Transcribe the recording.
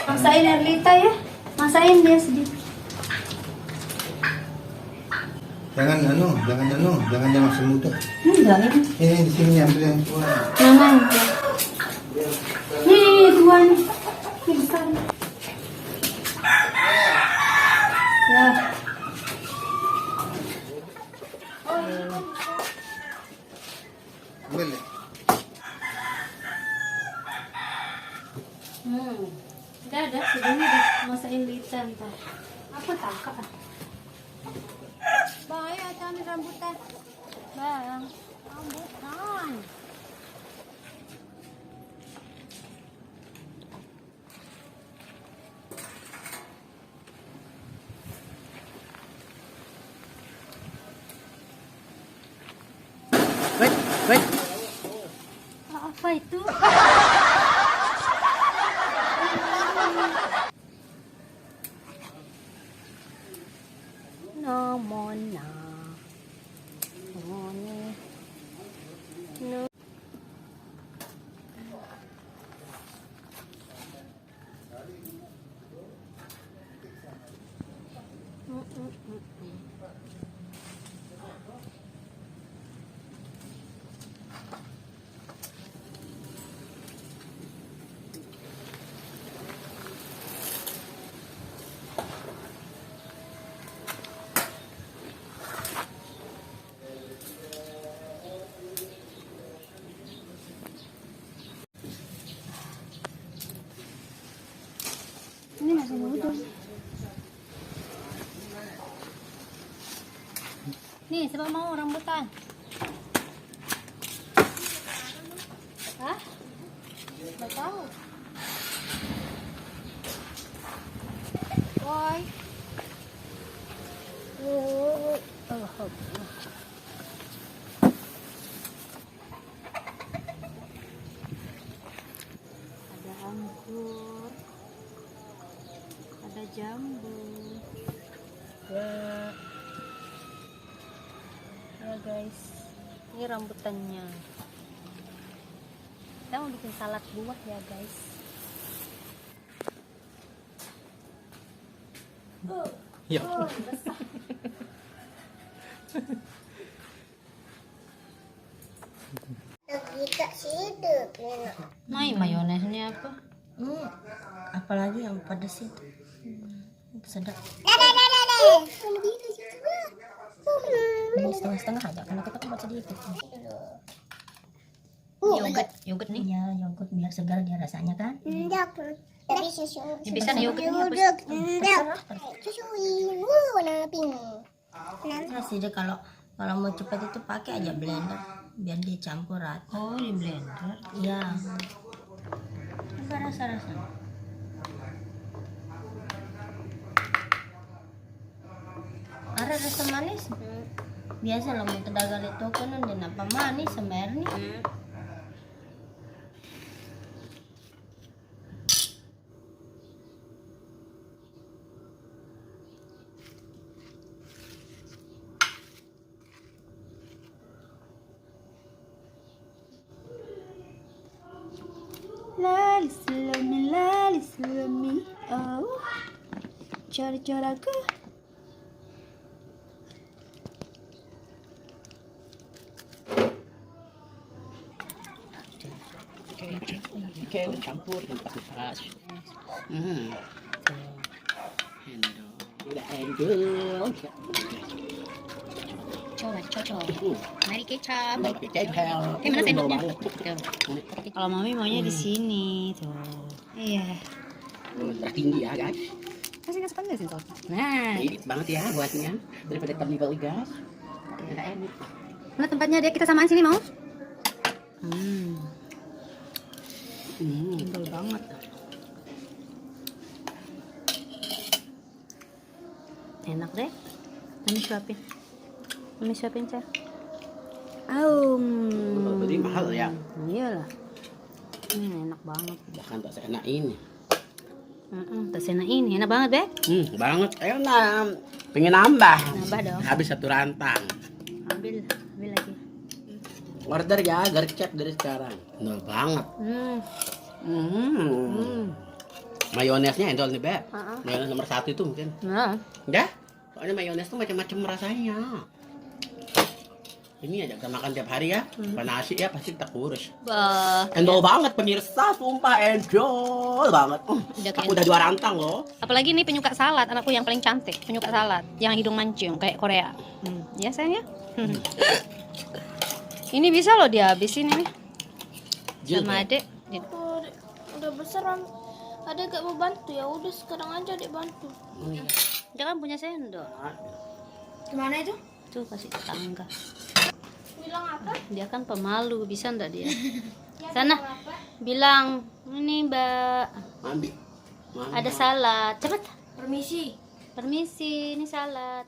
Masain Erlita ya, masain dia sedikit. Jangan yang masih muda. Enggak ini. Ini di sini ambil yang tua. Jangan. Nih tuan. Nih besar. Ya. Ambil deh. Sudah dah, masain Lita ntar. Apa takak? Bang, ayo ambil rambutan. Bang, rambutan. Wait. Apa itu? Mona. No. Nih, siapa mau rambutan? Hah? Nggak tahu. Woi. Ada anggur, ada jambu. Ya guys, ini rambutannya. Kita mau bikin salad buah ya guys. Ya. Mai mayonesnya apa? Apalagi yang pedas itu. Sedap. Ini setengah-setengah aja karena kita buat sedikit. Yogurt nih. Ya, yogurt biar segar dia rasanya kan. Ya, bisa nih yogurtnya apa? Sih deh kalau mau cepat itu pakai aja blender biar dia campur rata. Oh, di blender. Iya. Apa rasa-rasa? Ada rasa manis. Biasa lah mau tedagal itu kan dan apa manis sebenarnya. Lali selami, oh, cara-caraku. Oke, campur pas. Udah endul. Coba, cocok. Mari kecap. Kecap. Mana sendoknya? Kalau mami maunya di sini tuh. Iya. Tertinggi ya guys. Kasih nggak sepandai sih Nah, Ini banget ya buatnya daripada terlibat gas. Tidak enak. mana tempatnya dia? Kita samaan sini mau? Tebal banget. Enak deh. Mami suapin Cer. Jadi mahal ya. Iyalah. Ini enak banget. Bahkan tak seenak ini. Tersena ini enak banget deh. Banget. Ayo pengen nambah. Nambah dong. Habis satu rantang. Ambil lagi. Order ya gercep dari sekarang. Bener banget. Mayonesnya endol nih, Beb. Mayones nomor 1 itu mungkin. Nah, Udah? Soalnya mayones tuh macam-macam rasanya. Ini aja kita makan tiap hari ya. Nasi ya pasti kita kurus. bah. Endol banget pemirsa, sumpah endol banget. Aku udah 2 rantang loh. Apalagi nih penyuka salad, anakku yang paling cantik, penyuka salad, yang hidung mancung kayak Korea. Ya sayang ya. Ini bisa loh dihabisin ini sama adek. Udah besar ada gak mau bantu ya udah sekarang aja adek bantu. Oh iya. Dia kan punya sendok. Gimana itu? Tuh kasih tetangga. Bilang apa? Dia kan pemalu, bisa ndak dia? Sana bilang ini Mbak Ambil. ada salad. Cepet. Permisi. Permisi, ini salad.